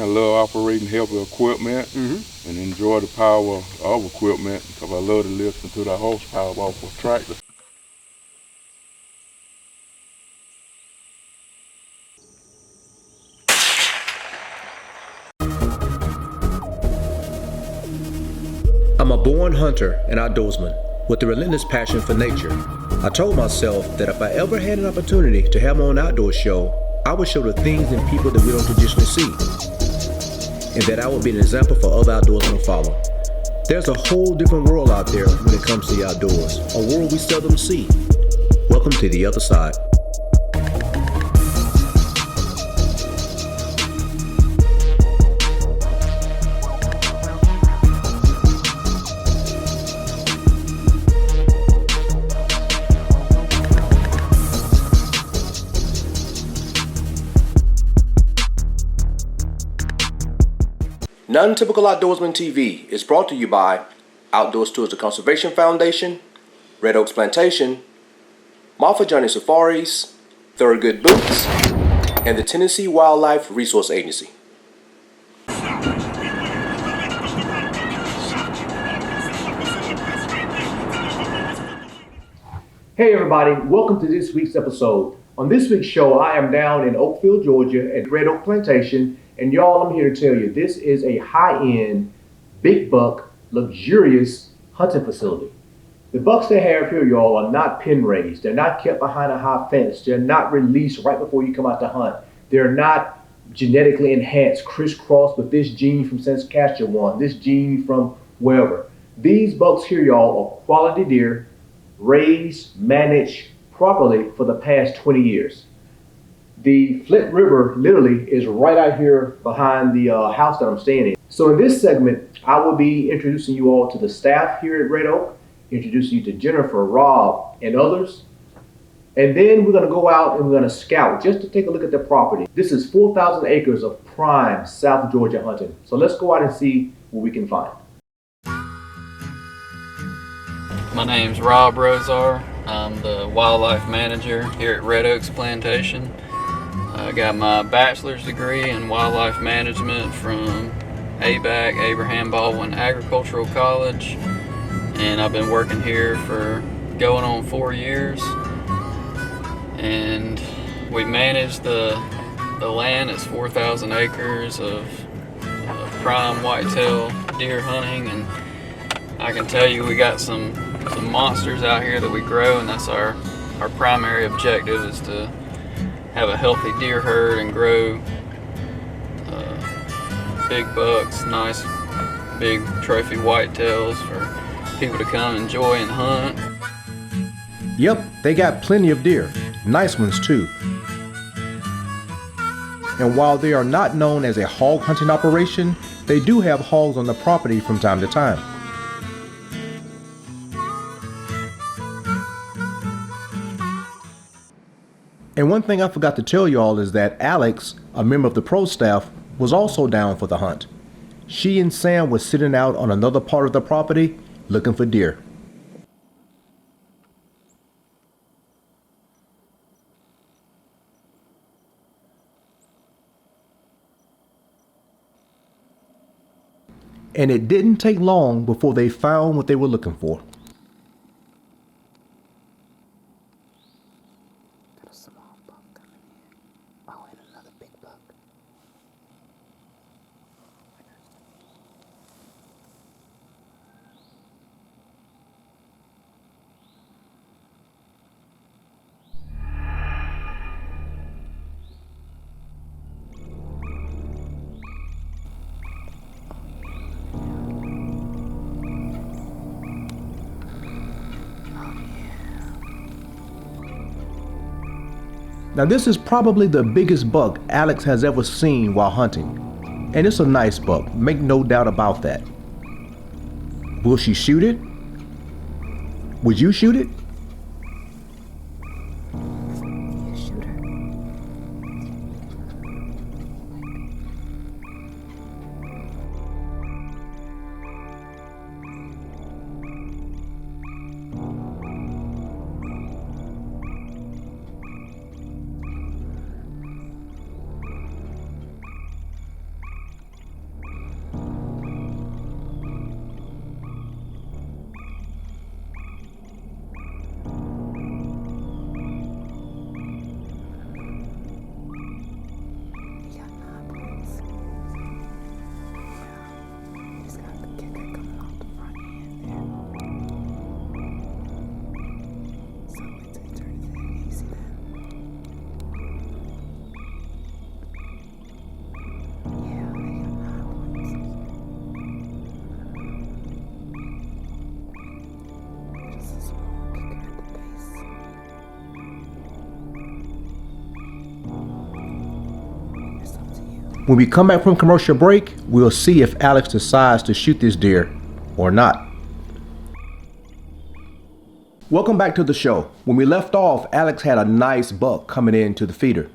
I love operating heavy equipment and enjoy the power of equipment because I love to listen to the horsepower off a tractor. I'm a born hunter and outdoorsman with a relentless passion for nature. I told myself that if I ever had an opportunity to have my own outdoor show, I would show the things and people that we don't traditionally see, and that I would be an example for other outdoorsmen to follow. There's a whole different world out there when it comes to the outdoors, a world we seldom see. Welcome to the other side. N.onT.ypical Outdoorsman TV is brought to you by Outdoors Tours and Conservation Foundation, Red Oaks Plantation, Marfa Journey Safaris, Thorogood Boots, and the Tennessee Wildlife Resource Agency. Hey everybody, welcome to this week's episode. On this week's show, I am down in Oakville, Georgia at Red Oak Plantation. And y'all, I'm here to tell you, this is a high-end, big buck, luxurious hunting facility. The bucks they have here, y'all, are not pen raised. They're not kept behind a high fence. They're not released right before you come out to hunt. They're not genetically enhanced, crisscrossed with this gene from Saskatchewan, this gene from wherever. These bucks here, y'all, are quality deer, raised, managed properly for the past 20 years. The Flint River literally is right out here behind the house that I'm staying in. So in this segment, I will be introducing you all to the staff here at Red Oak, introducing you to Jennifer, Rob, and others. And then we're gonna go out and we're gonna scout just to take a look at the property. This is 4,000 acres of prime South Georgia hunting. So let's go out and see what we can find. My name's Rob Rosar. I'm the wildlife manager here at Red Oaks Plantation. I got my bachelor's degree in wildlife management from ABAC, Abraham Baldwin Agricultural College, and I've been working here for going on 4 years. And we manage the land. It's 4,000 acres of prime whitetail deer hunting, and I can tell you we got some monsters out here that we grow, and that's our primary objective is to have a healthy deer herd and grow big bucks, nice big trophy whitetails for people to come enjoy and hunt. Yep, they got plenty of deer, nice ones too. And while they are not known as a hog hunting operation, they do have hogs on the property from time to time. And one thing I forgot to tell y'all is that Alex, a member of the ProStaff, was also down for the hunt. She and Sam were sitting out on another part of the property looking for deer. And it didn't take long before they found what they were looking for. Now this is probably the biggest buck Alex has ever seen while hunting. And it's a nice buck, make no doubt about that. Will she shoot it? Would you shoot it? When we come back from commercial break, we'll see if Alex decides to shoot this deer or not. Welcome back to the show. When we left off, Alex had a nice buck coming into the feeder.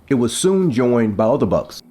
It was soon joined by other bucks.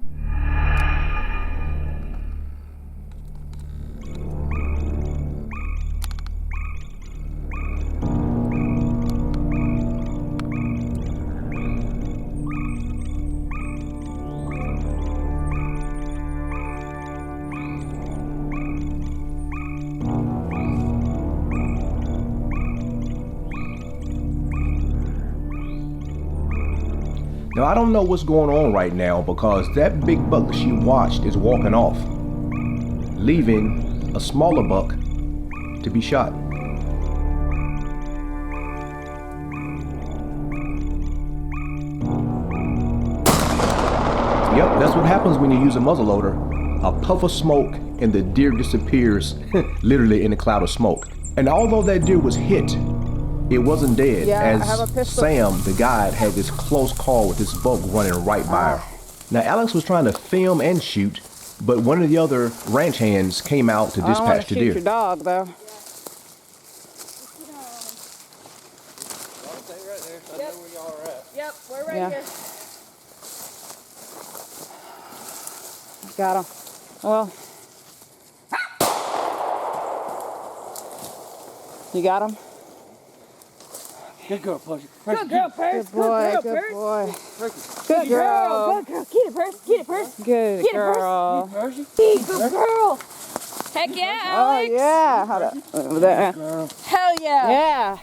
Now, I don't know what's going on right now because that big buck that she watched is walking off, leaving a smaller buck to be shot. Yep, that's what happens when you use a muzzleloader. A puff of smoke and the deer disappears literally in a cloud of smoke. And although that deer was hit, it wasn't dead, as Sam, the guide, had this close call with this buck running right by her. Now, Alex was trying to film and shoot, but one of the other ranch hands came out to dispatch the deer. Shoot your dog, though. Yep, we're right here. Got him. Well, you got him? Good girl, Percy. Good girl, Percy. Good boy, good boy. Good girl. Good girl. Get it, Percy. Get it, Percy. Good Get girl. it, Percy. Good girl. Heck yeah, Alex. Oh, yeah. Hold up. Over there. Girl. Hell yeah. Yeah.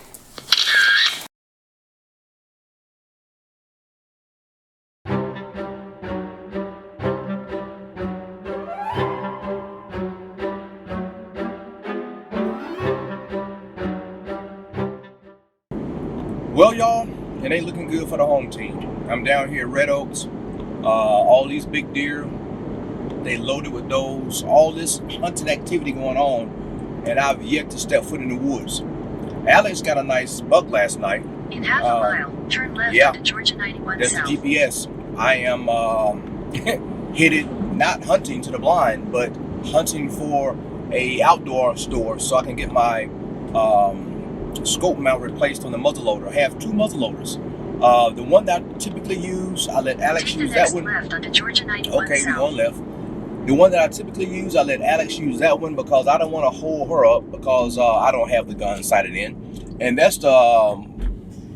Well, y'all, it ain't looking good for the home team. I'm down here at Red Oaks. All these big deer, they loaded with those. All this hunting activity going on, and I've yet to step foot in the woods. Alex got a nice buck last night. In half a mile, turn left onto Georgia 91 that's South. The GPS. I am headed not hunting to the blind, but hunting for a outdoor store so I can get my scope mount replaced on the muzzleloader. I have two muzzleloaders. The one that I typically use, I let Alex use that one. Left onto Georgia 91 okay, South. we're going left. The one that I typically use, I let Alex use that one because I don't want to hold her up because I don't have the gun sighted in. And that's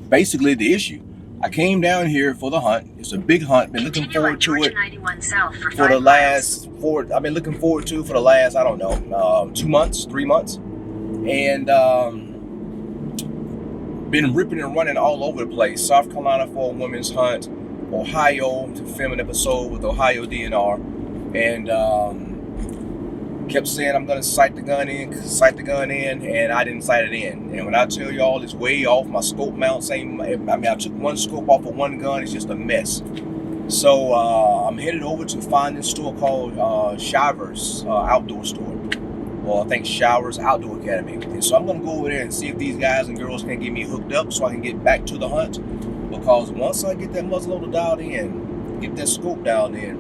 basically the issue. I came down here for the hunt. It's a big hunt. Been looking forward to it for the last I've been looking forward to for the last, I don't know, 2 months, 3 months. And been ripping and running all over the place. South Carolina for a women's hunt, Ohio to film an episode with Ohio DNR, and kept saying I'm gonna sight the gun in, and I didn't sight it in. And when I tell y'all it's way off, my scope mount, I took one scope off of one gun, it's just a mess. So I'm headed over to find this store called Shivers Outdoor Store. Well, I think Showers Outdoor Academy. And so I'm going to go over there and see if these guys and girls can get me hooked up so I can get back to the hunt. Because once I get that muzzleloader dialed in, get that scope dialed in,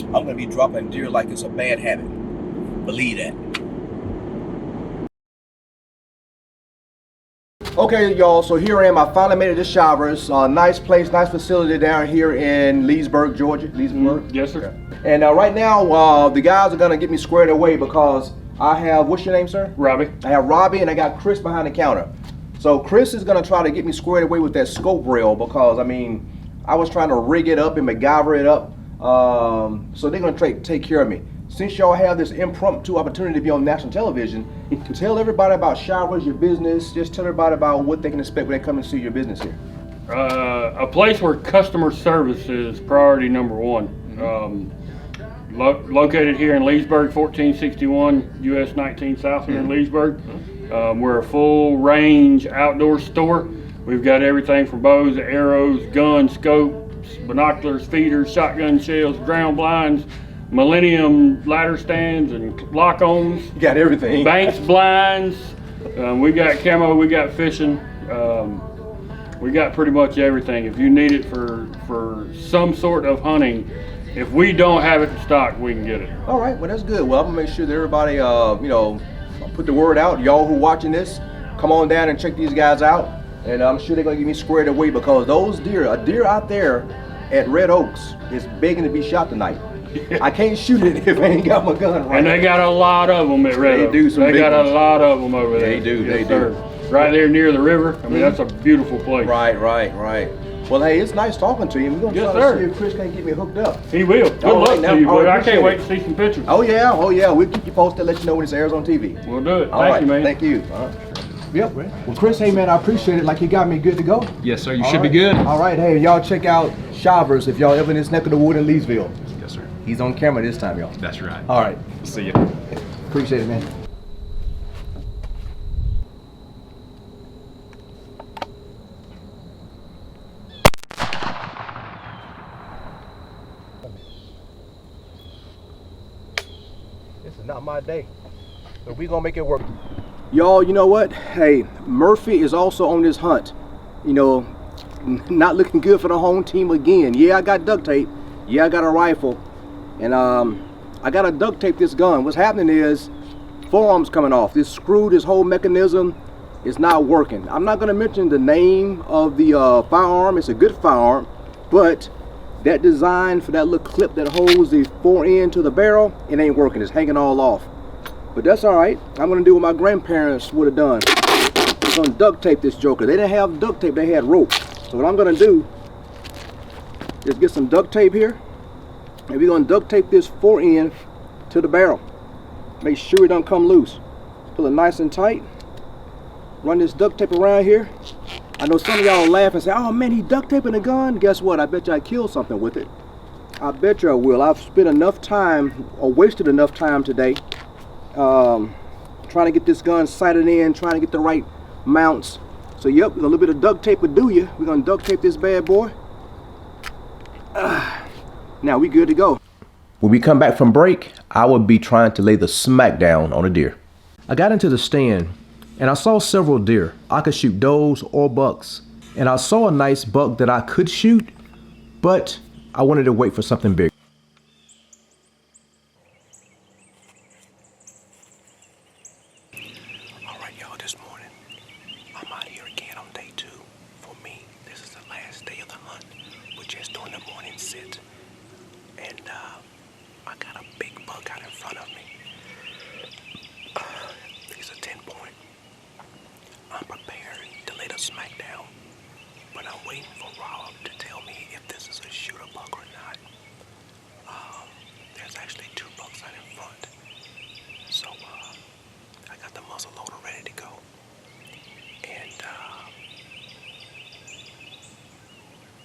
I'm going to be dropping deer like it's a bad habit. Believe that. Okay, y'all, so here I am. I finally made it to Shivers. Nice place, nice facility down here in Leesburg, Georgia. Leesburg? Yes, sir. And right now, the guys are going to get me squared away because I have, what's your name, sir? Robbie. I have Robbie and I got Chris behind the counter. So Chris is going to try to get me squared away with that scope rail because, I mean, I was trying to rig it up and MacGyver it up. So they're going to take care of me. Since y'all have this impromptu opportunity to be on national television, tell everybody about Showers, your business. Just tell everybody about what they can expect when they come and see your business here. A place where customer service is priority number one. Located here in Leesburg, 1461 US 19 South here in Leesburg. We're a full range outdoor store. We've got everything from bows, arrows, guns, scopes, binoculars, feeders, shotgun shells, ground blinds, Millennium ladder stands and lock-ons. You got everything. Banks, blinds. We got camo, we got fishing. We got pretty much everything. If you need it for some sort of hunting, If we don't have it in stock, we can get it. All right, well that's good. Well, I'm gonna make sure that everybody, you know, put the word out. Y'all who watching this, come on down and check these guys out. And I'm sure they're gonna get me squared away because those deer, a deer out there at Red Oaks is begging to be shot tonight. I can't shoot it if I ain't got my gun right. And they got a lot of them at Red Oaks. They got a lot of them over there. They do, yes, they sir. do. Right there near the river. I mean, that's a beautiful place. Right. Well, hey, it's nice talking to you. We're gonna try to see if Chris can get me hooked up. He will. Good luck to you, boy. I can't wait to see some pictures. Oh yeah. We'll keep you posted, let you know when it airs on TV. We'll do it. Thank you, man. Thank you. Yep. Well, Chris, hey man, I appreciate it. Like you got me good to go. Yes, sir. You should be good. All right. Hey, y'all check out Shavers if y'all ever in this neck of the wood in Leesville. Yes, sir. He's on camera this time, y'all. That's right. All right. See you. Appreciate it, man. This is not my day, but we gonna make it work. Y'all, you know what? Hey, Murphy is also on this hunt. You know, not looking good for the home team again. Yeah, I got duct tape. Yeah, I got a rifle. And I gotta duct tape this gun. What's happening is forearm's coming off. This screw, this whole mechanism is not working. I'm not gonna mention the name of the firearm. It's a good firearm, but that design for that little clip that holds the fore end to the barrel, it ain't working. It's hanging all off. But that's all right. I'm gonna do what my grandparents would have done. I'm gonna duct tape this joker. They didn't have duct tape, they had rope. So what I'm gonna do is get some duct tape here, and we're gonna duct tape this fore end to the barrel. Make sure it don't come loose. Pull it nice and tight. Run this duct tape around here. I know some of y'all laugh and say, oh man, he duct taping a gun. Guess what? I bet you I killed something with it. I bet you I will. I've spent enough time, or wasted enough time today, trying to get this gun sighted in, trying to get the right mounts. So yep, a little bit of duct tape would do you. We're gonna duct tape this bad boy. Now we good to go. When we come back from break, I will be trying to lay the smack down on a deer. I got into the stand and I saw several deer. I could shoot does or bucks. And I saw a nice buck that I could shoot, but I wanted to wait for something big. All right, y'all, this morning, I'm out here again on day 2. For me, this is the last day of the hunt. We're just doing the morning sit. And I got a big buck out in front of me. He's a 10-point. I'm prepared to lay the smack down, but I'm waiting for Rob to tell me if this is a shooter buck or not. There's actually 2 bucks out in front. So I got the muzzle loader ready to go. And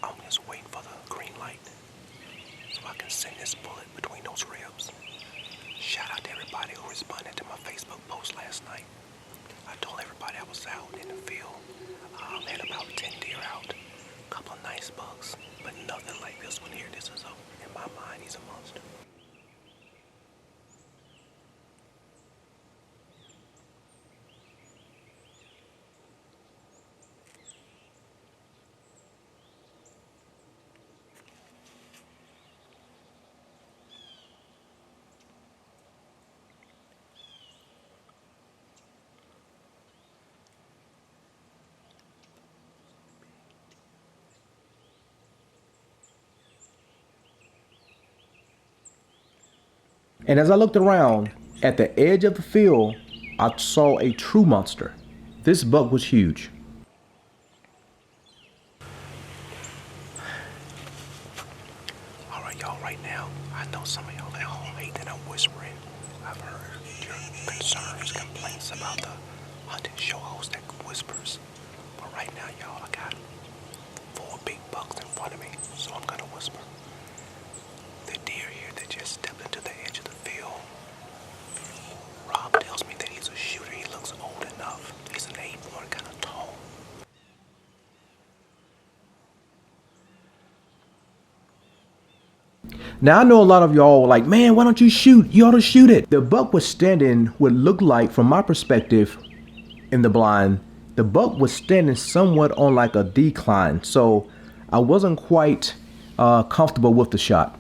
I'm just waiting for the green light so I can send this bullet between those ribs. Shout out to everybody who responded to my Facebook post last night. I told everybody I was out in the field. Had about 10 deer out. A couple of nice bucks, but nothing like this one here. This is in my mind, he's a monster. And as I looked around, at the edge of the field, I saw a true monster. This buck was huge. All right, y'all, right now, I know some of y'all at home hate that I'm whispering. I've heard your concerns, complaints about the hunting show host that whispers. But right now, y'all, I got 4 big bucks in front of me, so I'm gonna whisper. The deer here that just stepped into the edge of the field. Rob tells me that he's a shooter. He looks old enough. He's an 8-point, kind of tall. Now I know a lot of y'all are like, man, why don't you shoot? You ought to shoot it. The buck was standing what looked like, from my perspective in the blind, the buck was standing somewhat on like a decline. So I wasn't quite comfortable with the shot.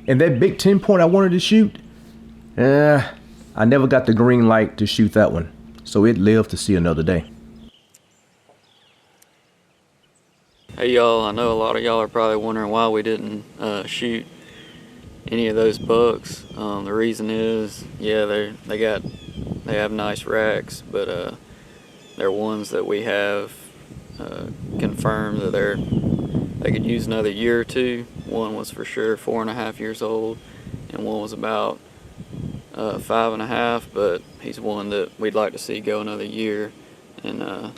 And that big 10 point I wanted to shoot, I never got the green light to shoot that one, so it lived to see another day. Hey y'all, I know a lot of y'all are probably wondering why we didn't shoot any of those bucks. The reason is, yeah, they have nice racks, but they're ones that we have confirmed that they could use another year or two. One was for sure 4.5 years old, and one was about 5.5. But he's one that we'd like to see go another year and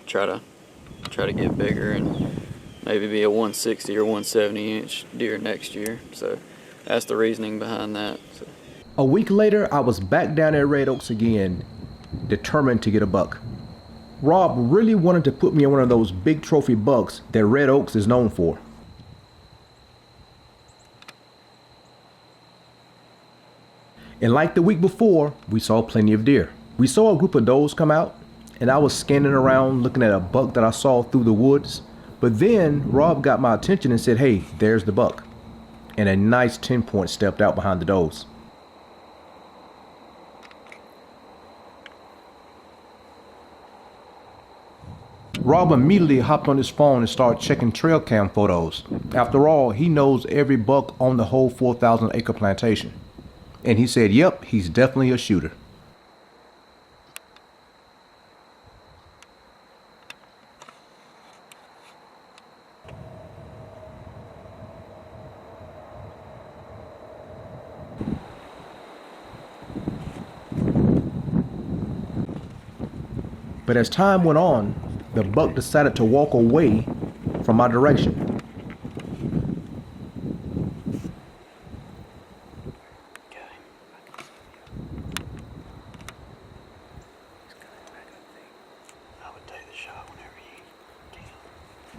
try to get bigger and maybe be a 160 or 170 inch deer next year. So that's the reasoning behind that. So. A week later, I was back down at Red Oaks again, determined to get a buck. Rob really wanted to put me on one of those big trophy bucks that Red Oaks is known for. And like the week before, we saw plenty of deer. We saw a group of does come out, and I was scanning around looking at a buck that I saw through the woods. But then Rob got my attention and said, hey, there's the buck. And a nice 10 point stepped out behind the does. Rob immediately hopped on his phone and started checking trail cam photos. After all, he knows every buck on the whole 4,000 acre plantation. And he said, yep, he's definitely a shooter. But as time went on, the buck decided to walk away from my direction.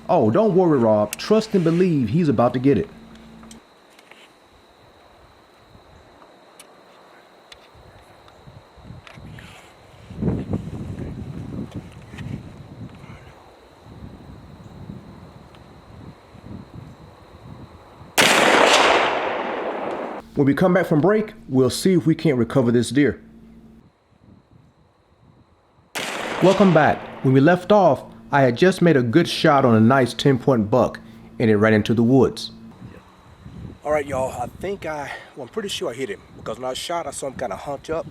Oh, don't worry, Rob. Trust and believe he's about to get it. When we come back from break, we'll see if we can't recover this deer. Welcome back. When we left off, I had just made a good shot on a nice 10 point buck, and it ran into the woods. All right, y'all, I'm pretty sure I hit him, because when I shot, I saw him kind of hunch up,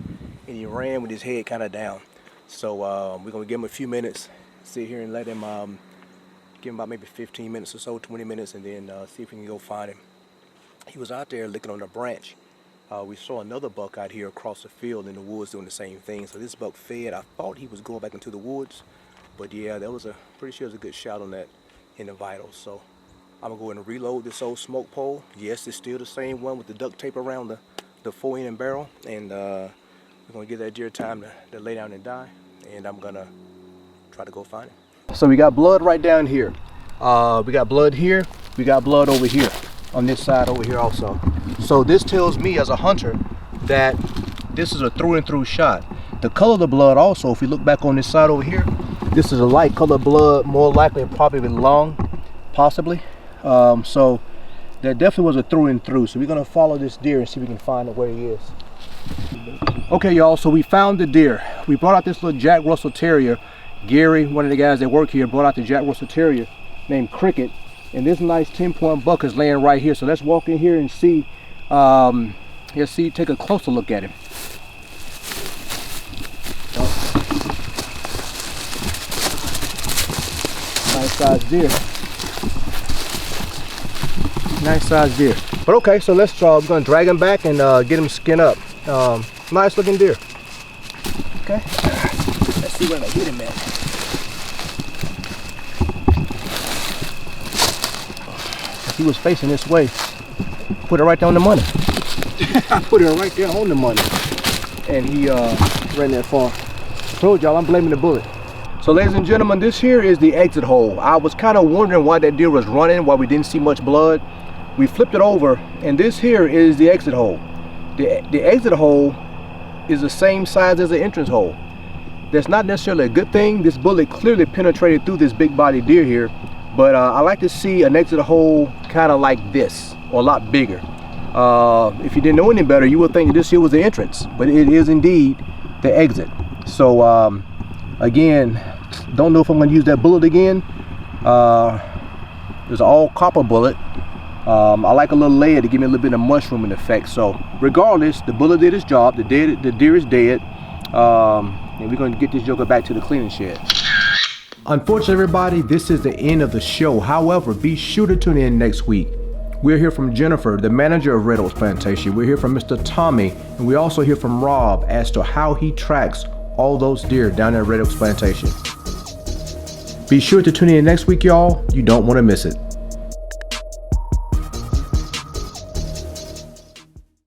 and he ran with his head kind of down. So we're going to give him a few minutes, sit here and let him, give him about maybe 15 minutes or so, 20 minutes, and then see if we can go find him. He was out there licking on a branch. We saw another buck out here across the field in the woods doing the same thing. So this buck fed. I thought he was going back into the woods, but yeah, that was pretty sure it was a good shot on that in the vitals. So I'm gonna go ahead and reload this old smoke pole. Yes, it's still the same one with the duct tape around the 4-inch barrel, and we're gonna give that deer time to lay down and die, and I'm gonna try to go find him. So we got blood right down here. We got blood here. We got blood over here. On this side over here also. So this tells me as a hunter that this is a through and through shot. The color of the blood also, if we look back on this side over here, this is a light color blood, more likely probably been lung, possibly. So that definitely was a through and through. So we're gonna follow this deer and see if we can find out where he is. Okay, y'all, so we found the deer. We brought out this little Jack Russell Terrier. Gary, one of the guys that work here, brought out the Jack Russell Terrier named Cricket. And this nice 10 point buck is laying right here. So let's walk in here and see, take a closer look at him. Nice sized deer. Nice sized deer. But okay, so let's we're gonna drag him back and get him skinned up. Nice looking deer. Okay. Let's see where I hit him at. He was facing this way. Put it right there on the money. I put it right there on the money. And he ran that far. Told y'all I'm blaming the bullet. So ladies and gentlemen, this here is the exit hole. I was kind of wondering why that deer was running, why we didn't see much blood. We flipped it over, and this here is the exit hole. The exit hole is the same size as the entrance hole. That's not necessarily a good thing. This bullet clearly penetrated through this big body deer here. But I like to see an exit hole kind of like this, or a lot bigger. If you didn't know any better, you would think that this here was the entrance, but it is indeed the exit. So again, don't know if I'm going to use that bullet again. There's an all copper bullet. I like a little layer to give me a little bit of mushrooming effect. So regardless, the bullet did its job. The deer is dead. And we're going to get this joker back to the cleaning shed. Unfortunately, everybody, this is the end of the show. However, be sure to tune in next week. We'll hear from Jennifer, the manager of Red Oaks Plantation. We'll hear from Mr. Tommy, and we also hear from Rob as to how he tracks all those deer down at Red Oaks Plantation. Be sure to tune in next week, y'all. You don't want to miss it.